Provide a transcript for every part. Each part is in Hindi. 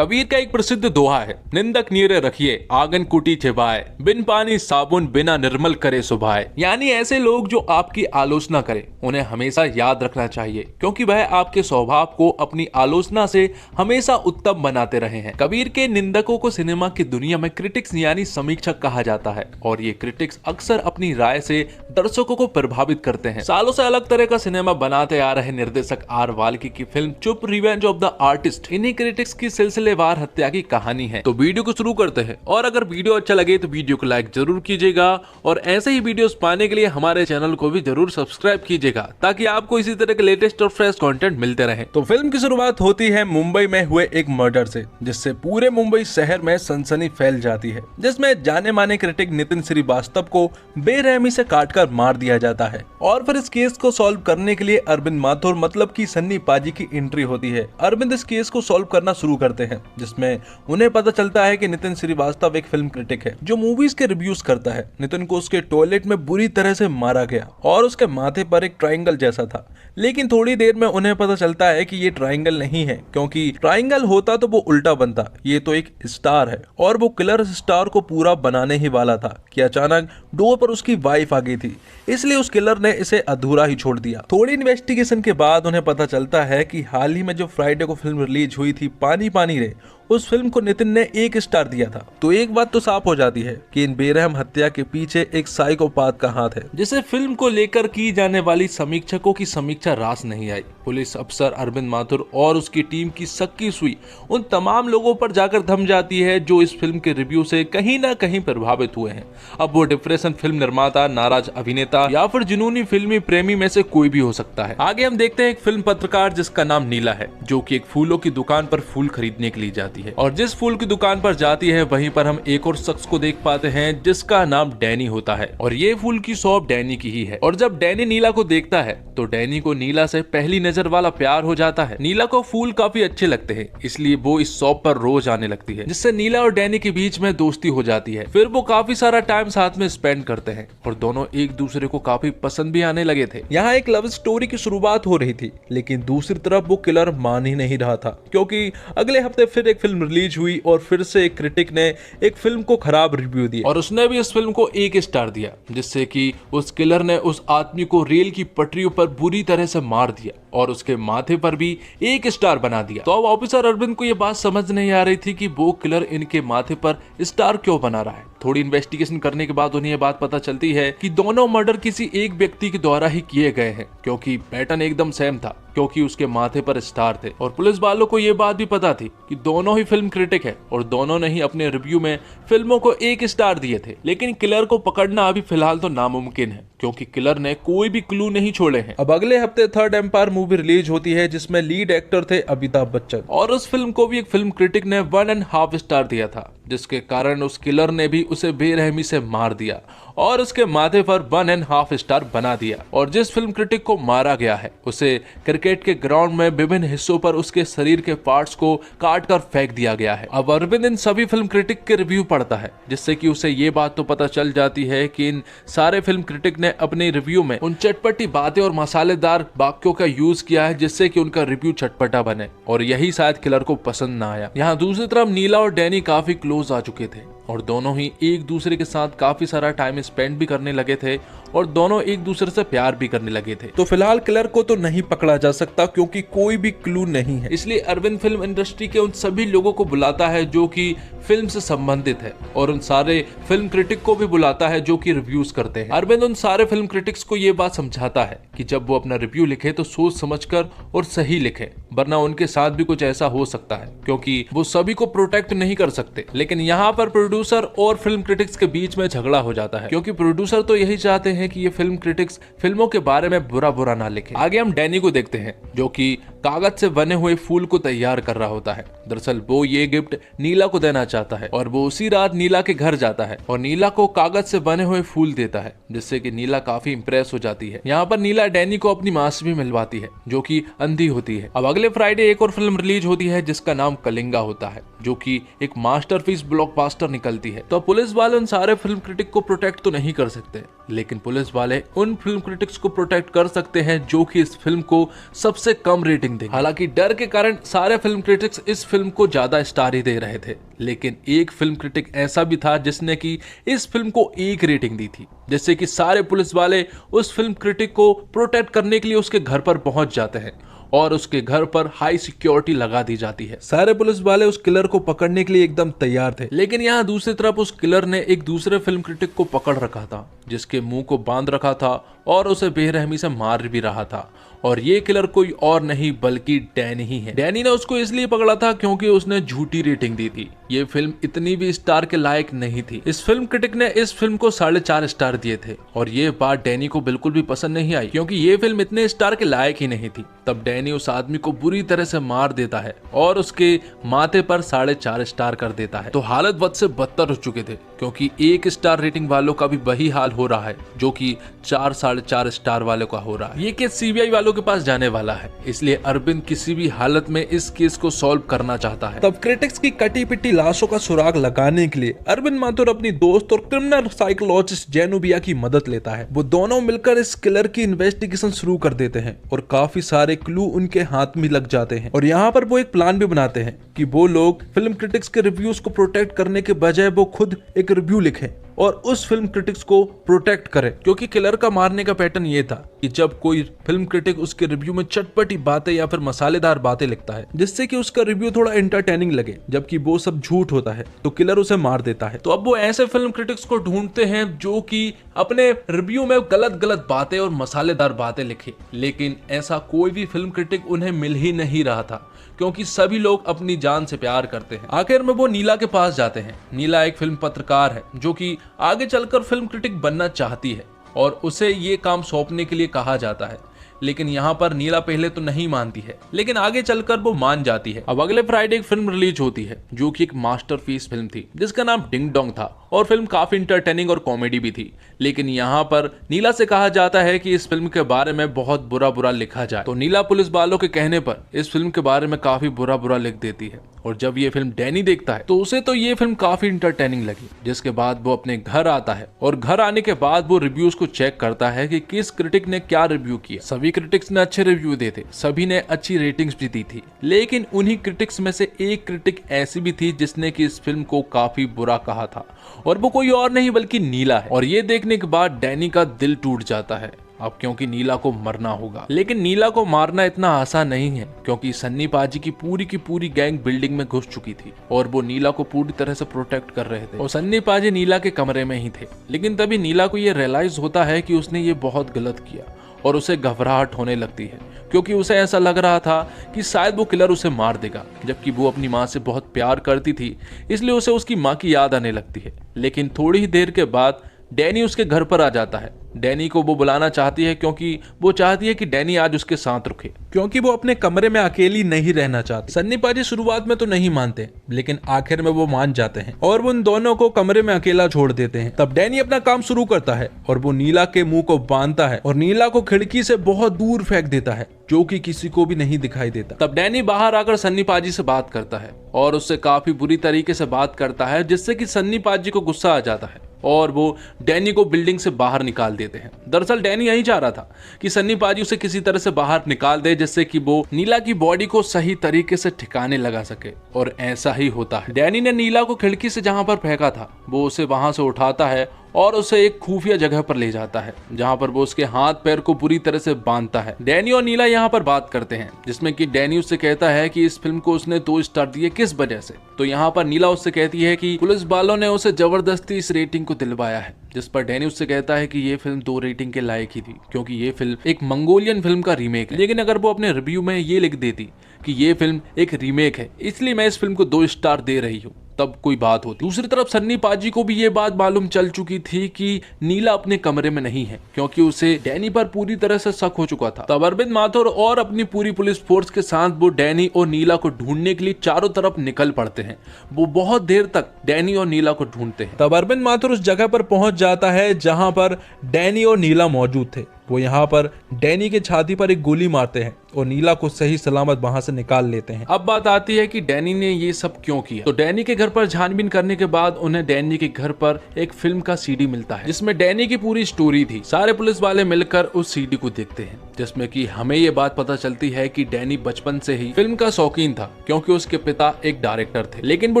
कबीर का एक प्रसिद्ध दोहा है, निंदक नीरे रखिए आंगन कुटी छिपाए, बिन पानी साबुन बिना निर्मल करे सुभाए। यानी ऐसे लोग जो आपकी आलोचना करें उन्हें हमेशा याद रखना चाहिए, क्योंकि वह आपके स्वभाव को अपनी आलोचना से हमेशा उत्तम बनाते रहे हैं। कबीर के निंदकों को सिनेमा की दुनिया में क्रिटिक्स यानी समीक्षक कहा जाता है, और ये क्रिटिक्स अक्सर अपनी राय से दर्शकों को प्रभावित करते हैं। सालों से अलग तरह का सिनेमा बनाते आ रहे निर्देशक आर वाल्की की फिल्म चुप रिवेंज ऑफ द आर्टिस्ट इन्हीं क्रिटिक्स की सिलसिलेवार हत्या की कहानी है। तो वीडियो को शुरू करते हैं, और अगर वीडियो अच्छा लगे तो वीडियो को लाइक जरूर कीजिएगा, और ऐसे ही वीडियोस पाने के लिए हमारे चैनल को भी जरूर सब्सक्राइब कीजिएगा, ताकि आपको इसी तरह के लेटेस्ट और फ्रेश कंटेंट मिलते रहे। तो फिल्म की शुरुआत होती है मुंबई में हुए एक मर्डर से, जिससे पूरे मुंबई शहर में सनसनी फैल जाती है, जिसमें जाने माने क्रिटिक नितिन श्रीवास्तव को बेरहमी से काटकर मार दिया जाता है। और फिर इस केस को सॉल्व करने के लिए अरविंद माथुर मतलब की सन्नी पाजी की एंट्री होती है। अरविंद इस केस को सॉल्व करना शुरू करते हैं, जिसमें उन्हें पता चलता है कि नितिन श्रीवास्तव एक फिल्म क्रिटिक है जो मूवीज के रिव्यूज करता है। नितिन को उसके टॉयलेट में बुरी तरह से मारा गया और उसके माथे पर एक ट्रायंगल जैसा था, लेकिन थोड़ी देर में उन्हें पता चलता है कि ये ट्रायंगल नहीं है, क्योंकि ट्रायंगल होता तो वो उल्टा बनता, ये तो एक स्टार है। और वो किलर स्टार को पूरा बनाने ही वाला था कि अचानक डोर पर उसकी वाइफ आ गई थी, इसलिए उस किलर ने इसे अधूरा ही छोड़ दिया। थोड़ी इन्वेस्टिगेशन के बाद उन्हें पता चलता है कि हाल ही में जो फ्राइडे को फिल्म रिलीज हुई थी पानी पानी रे, उस फिल्म को नितिन ने 1 स्टार दिया था। तो एक बात तो साफ हो जाती है कि इन बेरहम हत्या के पीछे एक साइकोपाथ का हाथ है, जिसे फिल्म को लेकर की जाने वाली समीक्षकों की समीक्षा रास नहीं आई। पुलिस अफसर अरविंद माथुर और उसकी टीम की सक्की सुई उन तमाम लोगों पर जाकर थम जाती है जो इस फिल्म के रिव्यू से कहीं ना कहीं प्रभावित हुए हैं। अब वो डिप्रेशन फिल्म निर्माता, नाराज अभिनेता या फिर जुनूनी फिल्मी प्रेमी में से कोई भी हो सकता है। आगे हम देखते हैं एक फिल्म पत्रकार जिसका नाम नीला है, जो कि एक फूलों की दुकान पर फूल खरीदने के लिए जाती है। और जिस फूल की दुकान पर जाती है वहीं पर हम एक और शख्स को देख पाते हैं जिसका नाम डैनी होता है, और ये फूल की शॉप डैनी की ही है। और जब डैनी नीला को देखता है तो डैनी को नीला से पहली नजर वाला प्यार हो जाता है। नीला को फूल काफी अच्छे लगते हैं, इसलिए वो इस शॉप पर रोज आने लगती है, जिससे नीला और डैनी के बीच में दोस्ती हो जाती है। फिर वो काफी सारा टाइम साथ में स्पेंड करते हैं और दोनों एक दूसरे को काफी पसंद भी आने लगे थे। यहाँ एक लव स्टोरी की शुरुआत हो रही थी, लेकिन दूसरी तरफ वो किलर मान ही नहीं रहा था, क्योंकि अगले हफ्ते फिर एक फिल्म रिलीज हुई और फिर से एक क्रिटिक ने एक फिल्म को खराब रिव्यू दिया, और उसने भी इस फिल्म को 1 स्टार दिया, जिससे कि उस किलर ने उस आदमी को रेल की पटरियों पर बुरी तरह से मार दिया और उसके माथे पर भी 1 स्टार बना दिया। तो अब ऑफिसर अरविंद को यह बात समझ नहीं आ रही थी कि वो किलर इनके माथे पर स्टार क्यों बना रहा है। थोड़ी इन्वेस्टिगेशन करने के बाद उन्हें यह बात पता चलती है कि दोनों मर्डर किसी एक व्यक्ति के द्वारा ही किए गए हैं, क्योंकि पैटर्न एकदम सेम था, क्योंकि उसके माथे पर स्टार थे। और पुलिस वालों को यह बात भी पता थी कि दोनों ही फिल्म क्रिटिक है और दोनों ने ही अपने रिव्यू में फिल्मों को 1 स्टार दिए थे। लेकिन किलर को पकड़ना अभी फिलहाल तो नामुमकिन है, क्योंकि किलर ने कोई भी क्लू नहीं छोड़े हैं। अब अगले हफ्ते थर्ड एम्पायर मूवी रिलीज होती है, जिसमें लीड एक्टर थे अमिताभ बच्चन, और उस फिल्म को भी एक फिल्म क्रिटिक ने 1.5 स्टार दिया था, जिसके कारण उस किलर ने भी उसे बेरहमी से मार दिया और उसके माथे पर 1.5 स्टार बना दिया। और जिस फिल्म क्रिटिक को मारा गया है उसे क्रिकेट के ग्राउंड में विभिन्न हिस्सों पर उसके शरीर के पार्ट्स को काट कर फेंक दिया गया है। अब अरविंद इन सभी फिल्म क्रिटिक के रिव्यू पढ़ता है, जिससे कि उसे ये बात तो पता चल जाती है कि इन सारे फिल्म क्रिटिक ने अपने रिव्यू में उन चटपटी बातें और मसालेदार वाक्यों का यूज किया है, जिससे कि उनका रिव्यू चटपटा बने, और यही शायद किलर को पसंद ना आया। यहाँ दूसरी तरफ नीला और डैनी काफी क्लोज आ चुके थे और दोनों ही एक दूसरे के साथ काफी सारा टाइम स्पेंड भी करने लगे थे और दोनों एक दूसरे से प्यार भी करने लगे थे। तो फिलहाल किलर को तो नहीं पकड़ा जा सकता, क्योंकि कोई भी क्लू नहीं है। इसलिए अरविंद फिल्म इंडस्ट्री के उन सभी लोगों को बुलाता है जो कि फिल्म से संबंधित है, और उन सारे फिल्म क्रिटिक को भी बुलाता है जो कि रिव्यूज करते हैं। अरविंद उन सारे फिल्म क्रिटिक्स को ये बात समझाता है कि जब वो अपना रिव्यू लिखे तो सोच समझकर और सही लिखे, वरना उनके साथ भी कुछ ऐसा हो सकता है, क्योंकि वो सभी को प्रोटेक्ट नहीं कर सकते। लेकिन यहाँ पर प्रोड्यूसर और फिल्म क्रिटिक्स के बीच में झगड़ा हो जाता है, क्योंकि प्रोड्यूसर तो यही चाहते हैं कि ये फिल्म क्रिटिक्स फिल्मों के बारे में बुरा ना लिखें। आगे हम डैनी को देखते हैं, जो कि कागज से बने हुए फूल को तैयार कर रहा होता है। दरअसल वो ये गिफ्ट नीला को देना चाहता है, और वो उसी रात नीला के घर जाता है और नीला को कागज से बने हुए फूल देता है, जिससे कि नीला काफी इंप्रेस हो जाती है। यहाँ पर नीला डैनी को अपनी मां से भी मिलवाती है, जो कि अंधी होती है। अब अगले फ्राइडे एक और फिल्म रिलीज होती है जिसका नाम कलिंगा होता है, जो कि एक मास्टरपीस ब्लॉकबस्टर निकलती है। तो पुलिस वाले उन सारे फिल्म क्रिटिक को प्रोटेक्ट तो नहीं कर सकते, लेकिन पुलिस वाले उन फिल्म क्रिटिक्स को प्रोटेक्ट कर सकते हैं जो कि इस फिल्म को सबसे कम रेटिंग देंगे। हालांकि डर के कारण सारे फिल्म क्रिटिक्स इस फिल्म को ज्यादा स्टार ही दे रहे थे, लेकिन एक फिल्म क्रिटिक ऐसा भी था जिसने कि इस फिल्म को 1 रेटिंग दी थी, जिससे कि सारे पुलिस वाले उस फिल्म क्रिटिक को प्रोटेक्ट करने के लिए उसके घर पर पहुंच जाते हैं और उसके घर पर हाई सिक्योरिटी लगा दी जाती है। सारे पुलिस वाले उस किलर को पकड़ने के लिए एकदम तैयार थे, लेकिन यहाँ दूसरी तरफ उस किलर ने एक दूसरे फिल्म क्रिटिक को पकड़ रखा था, जिसके मुंह को बांध रखा था और उसे बेरहमी से मार भी रहा था। और ये किलर कोई और नहीं बल्कि डैनी ही है। डैनी ने उसको इसलिए पकड़ा था क्योंकि उसने झूठी रेटिंग दी थी। ये फिल्म इतनी भी स्टार के लायक नहीं थी। इस फिल्म क्रिटिक ने इस फिल्म को 4.5 स्टार दिए थे और ये बात डैनी को बिल्कुल भी पसंद नहीं आई, क्योंकि ये फिल्म इतने स्टार के लायक ही नहीं थी। तब डैनी उस आदमी को बुरी तरह से मार देता है और उसके माथे पर 4.5 स्टार कर देता है। तो हालत बद से बदतर हो चुके थे, क्योंकि 1 स्टार रेटिंग वालों का भी वही हाल हो रहा है जो कि 4.5 स्टार वालों का हो रहा है। ये केस सीबीआई वालों के पास जाने वाला है, इसलिए अरविंद किसी भी हालत में इस केस को सॉल्व करना चाहता है। तब क्रिटिक्स की कटी पिटी लाशों का सुराग लगाने के लिए अरविंद माथुर अपनी दोस्त और क्रिमिनल साइकोलॉजिस्ट जेनुबिया की मदद लेता है। वो दोनों मिलकर इस किलर की इन्वेस्टिगेशन शुरू कर देते हैं और काफी सारे क्लू उनके हाथ में लग जाते हैं। और यहाँ पर वो एक प्लान भी बनाते हैं कि वो लोग फिल्म क्रिटिक्स के रिव्यूज को प्रोटेक्ट करने के बजाय वो खुद एक रिव्यू लिखें और उस फिल्म क्रिटिक्स को प्रोटेक्ट करें, क्योंकि किलर का मारने का पैटर्न ये था कि जब कोई फिल्म क्रिटिक उसके रिव्यू में चटपटी बातें या फिर मसालेदार बातें लिखता है जिससे कि उसका रिव्यू थोड़ा एंटरटेनिंग लगे, जबकि वो सब झूठ होता है, तो किलर उसे मार देता है। तो अब वो ऐसे फिल्म क्रिटिक्स को ढूंढते हैं जो कि अपने रिव्यू में गलत बातें और मसालेदार बातें लिखे, लेकिन ऐसा कोई भी फिल्म क्रिटिक उन्हें मिल ही नहीं रहा था, क्योंकि सभी लोग अपनी जान से प्यार करते हैं। आखिर में वो नीला के पास जाते हैं। नीला एक फिल्म पत्रकार है जो कि आगे चलकर फिल्म क्रिटिक बनना चाहती है और उसे ये काम सौंपने के लिए कहा जाता है, लेकिन यहाँ पर नीला पहले तो नहीं मानती है, लेकिन आगे चलकर वो मान जाती है। अब अगले फ्राइडे एक फिल्म रिलीज होती है जो कि एक मास्टरपीस फिल्म थी जिसका नाम डिंग डोंग था और फिल्म काफी इंटरटेनिंग और कॉमेडी भी थी। लेकिन यहाँ पर नीला से कहा जाता है कि इस फिल्म के बारे में बहुत बुरा लिखा जाए, तो नीला पुलिस वालों के कहने पर इस फिल्म के बारे में काफी बुरा लिख देती है। और जब ये फिल्म डैनी देखता है तो उसे तो ये फिल्म काफी इंटरटेनिंग लगी, जिसके बाद वो अपने घर आता है और घर आने के बाद वो रिव्यूज को चेक करता है कि किस क्रिटिक ने क्या रिव्यू किया। सभी क्रिटिक्स ने अच्छे रिव्यू दिए थे, सभी ने अच्छी रेटिंग्स भी दी थी, लेकिन उन्हीं क्रिटिक्स में से एक क्रिटिक ऐसी भी थी जिसने कि इस फिल्म को काफी बुरा कहा था, और वो कोई और नहीं बल्कि नीला है। और ये देखने के बाद डैनी का दिल टूट जाता है अब, क्योंकि नीला को मरना होगा। लेकिन नीला को मारना इतना आसान नहीं है, क्योंकि सन्नी पाजी की पूरी गैंग बिल्डिंग में घुस चुकी थी और वो नीला को पूरी तरह से प्रोटेक्ट कर रहे थे और सन्नी पाजी नीला के कमरे में ही थे। लेकिन तभी नीला को ये रियलाइज होता है कि उसने ये बहुत गलत किया और उसे घबराहट होने लगती है, क्योंकि उसे ऐसा लग रहा था कि शायद वो किलर उसे मार देगा, जबकि वो अपनी माँ से बहुत प्यार करती थी, इसलिए उसे उसकी माँ की याद आने लगती है। लेकिन थोड़ी ही देर के बाद डैनी उसके घर पर आ जाता है। डैनी को वो बुलाना चाहती है क्योंकि वो चाहती है कि डैनी आज उसके साथ रुके, क्योंकि वो अपने कमरे में अकेली नहीं रहना चाहती। सन्नी पाजी शुरुआत में तो नहीं मानते, लेकिन आखिर में वो मान जाते हैं और वो उन दोनों को कमरे में अकेला छोड़ देते हैं। तब डैनी अपना काम शुरू करता है और वो नीला के मुंह को बांधता है और नीला को खिड़की से बहुत दूर फेंक देता है, जो कि किसी को भी नहीं दिखाई देता। तब डैनी बाहर आकर सन्नी पाजी से बात करता है और उससे काफी बुरी तरीके से बात करता है, जिससे कि सन्नी पाजी को गुस्सा आ जाता है और वो डैनी को बिल्डिंग से बाहर निकाल देते हैं। दरअसल डैनी यही चाह रहा था कि सन्नी पाजी उसे किसी तरह से बाहर निकाल दे, जिससे कि वो नीला की बॉडी को सही तरीके से ठिकाने लगा सके, और ऐसा ही होता है। डैनी ने नीला को खिड़की से जहां पर फेंका था वो उसे वहां से उठाता है और उसे एक खुफिया जगह पर ले जाता है, जहां पर वो उसके हाथ पैर को पूरी तरह से बांधता है। डैनी और नीला यहाँ पर बात करते हैं, जिसमें कि डैनी उससे कहता है कि इस फिल्म को उसने 2 स्टार दिए किस वजह से। तो यहाँ पर नीला उससे कहती है कि पुलिस वालों ने उसे जबरदस्ती इस रेटिंग को दिलवाया है, जिस पर डैनी उससे कहता है कि ये फिल्म 2 रेटिंग के लायक ही थी, क्योंकि ये फिल्म एक मंगोलियन फिल्म का रीमेक है। लेकिन अगर वो अपने रिव्यू में ये लिख देती कि ये फिल्म एक रीमेक है, इसलिए मैं इस फिल्म को 2 स्टार दे रही हूँ, तब कोई बात होती। दूसरी तरफ सन्नी पाजी को भी ये बात मालूम चल चुकी थी कि नीला अपने कमरे में नहीं है, क्योंकि उसे डैनी पर पूरी तरह से शक हो चुका था। तब अरविंद माथुर और अपनी पूरी पुलिस फोर्स के साथ वो डैनी और नीला को ढूंढने के लिए चारों तरफ निकल पड़ते हैं। वो बहुत देर तक डैनी और नीला को ढूंढते हैं। तब अरविंद माथुर उस जगह पर पहुंच जाता है जहां पर डैनी और नीला मौजूद थे। वो यहाँ पर डैनी के छाती पर एक गोली मारते हैं, और नीला को सही सलामत वहां से निकाल लेते हैं। अब बात आती है कि डैनी ने ये सब क्यों किया। तो डैनी के घर पर छानबीन करने के बाद उन्हें डैनी के घर पर एक फिल्म का सीडी मिलता है जिसमें डैनी की पूरी स्टोरी थी। सारे पुलिस वाले मिलकर उस सीडी को देखते हैं जिसमें कि हमें ये बात पता चलती है कि डैनी बचपन से ही फिल्म का शौकीन था क्योंकि उसके पिता एक डायरेक्टर थे, लेकिन वो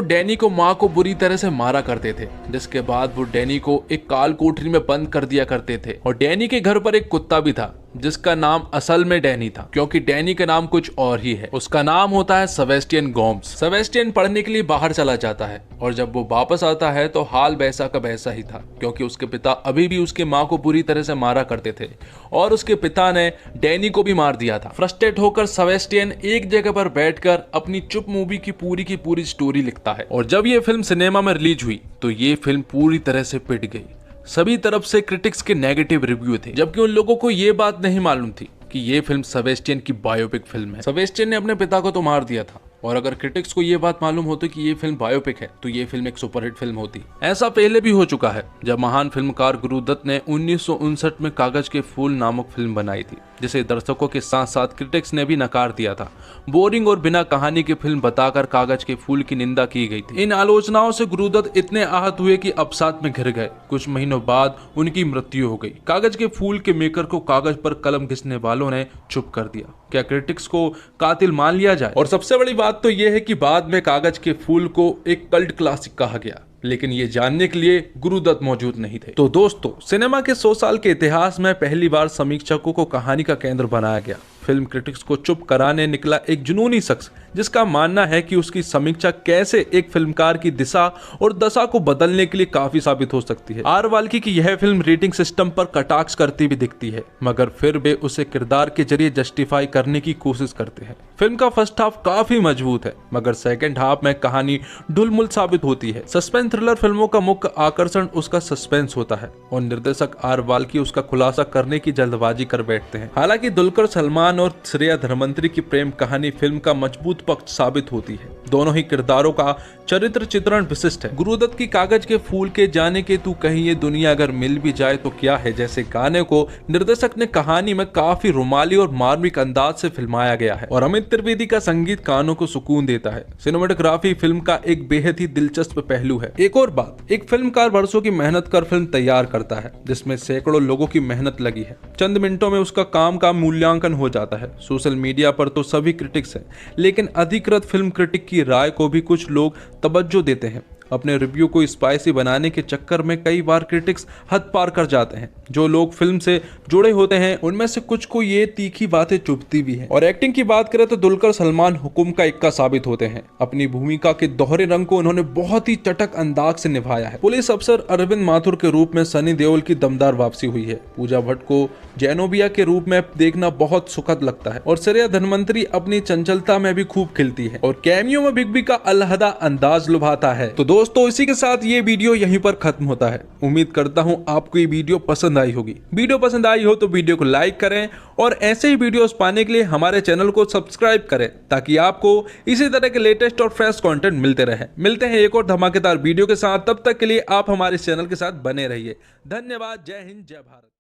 डैनी को माँ को बुरी तरह से मारा करते थे, जिसके बाद वो डैनी को एक काल कोठरी में बंद कर दिया करते थे। और डैनी के घर पर एक कुत्ता भी था जिसका नाम असल में डैनी था क्योंकि डैनी का नाम कुछ और ही है। उसका नाम होता है सेबेस्टियन गोम्स। सेबेस्टियन पढ़ने के लिए बाहर चला जाता है और जब वो वापस आता है तो हाल वैसा का वैसा ही था क्योंकि उसके पिता अभी भी उसके माँ को बुरी तरह से मारा करते थे और उसके पिता ने डैनी को भी मार दिया था। फ्रस्ट्रेट होकर सेबेस्टियन एक जगह पर बैठकर अपनी चुप मूवी की पूरी स्टोरी लिखता है। और जब ये फिल्म सिनेमा में रिलीज हुई तो ये फिल्म पूरी तरह से पिट गई। सभी तरफ से क्रिटिक्स के नेगेटिव रिव्यू थे, जबकि उन लोगों को ये बात नहीं मालूम थी कि ये फिल्म सेबेस्टियन की बायोपिक फिल्म है। सेबेस्टियन ने अपने पिता को तो मार दिया था और अगर क्रिटिक्स को ये बात मालूम होती कि ये फिल्म बायोपिक है तो ये फिल्म एक सुपरहिट फिल्म होती। ऐसा पहले भी हो चुका है जब महान फिल्मकार गुरुदत्त ने 1959 में कागज के फूल नामक फिल्म बनाई थी जिसे दर्शकों के साथ साथ क्रिटिक्स ने भी नकार दिया था। बोरिंग और बिना कहानी की फिल्म बताकर कागज के फूल की निंदा की गई थी। इन आलोचनाओं से गुरुदत्त इतने आहत हुए कि अवसाद में घिर गए। कुछ महीनों बाद उनकी मृत्यु हो गई। कागज के फूल के मेकर को कागज पर कलम घिसने वालों ने चुप कर दिया। क्या क्रिटिक्स को कातिल मान लिया जाए? और सबसे बड़ी बात तो यह है कि बाद में कागज के फूल को एक कल्ट क्लासिक कहा गया, लेकिन ये जानने के लिए गुरुदत्त मौजूद नहीं थे। तो दोस्तों, सिनेमा के 100 साल के इतिहास में पहली बार समीक्षकों को कहानी का केंद्र बनाया गया। फिल्म क्रिटिक्स को चुप कराने निकला एक जुनूनी शख्स जिसका मानना है कि उसकी समीक्षा कैसे एक फिल्मकार की दिशा और दशा को बदलने के लिए काफी साबित हो सकती है। आर वाल्की की यह फिल्म रेटिंग सिस्टम पर कटाक्ष करती भी दिखती है, मगर फिर वे उसे किरदार के जरिए जस्टिफाई करने की कोशिश करते हैं। फिल्म का फर्स्ट हाफ काफी मजबूत है, मगर सेकंड हाफ में कहानी ढुलमुल साबित होती है। सस्पेंस थ्रिलर फिल्मों का मुख्य आकर्षण उसका सस्पेंस होता है और निर्देशक आर वाल्की उसका खुलासा करने की जल्दबाजी कर बैठते हैं। हालांकि दुलकर सलमान और श्रेया धर्मंतरी की प्रेम कहानी फिल्म का मजबूत पक्ष साबित होती है। दोनों ही किरदारों का चरित्र चित्रण विशिष्ट है। गुरुदत्त की कागज के फूल के जाने के तू कहीं ये दुनिया अगर मिल भी जाए तो क्या है जैसे गाने को निर्देशक ने कहानी में काफी रुमाली और मार्मिक अंदाज से फिल्माया गया है और अमित त्रिवेदी का संगीत कानों को सुकून देता है। सिनेमेटोग्राफी फिल्म का एक बेहद ही दिलचस्प पहलू है। एक और बात, एक फिल्मकार वर्षों की मेहनत कर फिल्म तैयार करता है जिसमें सैकड़ों लोगों की मेहनत लगी है। चंद मिनटों में उसका काम का मूल्यांकन हो जाता है। सोशल मीडिया पर तो सभी क्रिटिक्स हैं, लेकिन अधिकृत फिल्म क्रिटिक की राय को भी कुछ लोग तवज्जो देते हैं। अपने रिव्यू को स्पाइसी बनाने के चक्कर में कई बार क्रिटिक्स हद पार कर जाते हैं। जो लोग फिल्म से जुड़े होते हैं उनमें से कुछ को ये तीखी बातें चुभती भी हैं। और एक्टिंग की बात करें तो दुलकर सलमान हुक्म का इक्का साबित होते हैं। अपनी भूमिका के दोहरे रंग को उन्होंने बहुत ही चटक अंदाज से निभाया है। पुलिस अफसर अरविंद माथुर के रूप में सनी देओल की दमदार वापसी हुई है। पूजा भट्ट को जैनोबिया के रूप में देखना बहुत सुखद लगता है और श्रेया धर्मंतरी अपनी चंचलता में भी खूब खिलती है और कैमियो में बिग बी का अलहदा अंदाज लुभाता है। तो दोस्तों, इसी के साथ ये वीडियो यहीं पर खत्म होता है। उम्मीद करता हूँ आपको ये वीडियो पसंद आई होगी। वीडियो पसंद आई हो तो वीडियो को लाइक करें और ऐसे ही वीडियोस पाने के लिए हमारे चैनल को सब्सक्राइब करें ताकि आपको इसी तरह के लेटेस्ट और फ्रेश कंटेंट मिलते रहे। मिलते हैं एक और धमाकेदार वीडियो के साथ। तब तक के लिए आप हमारे चैनल के साथ बने रहिए। धन्यवाद। जय हिंद, जय भारत।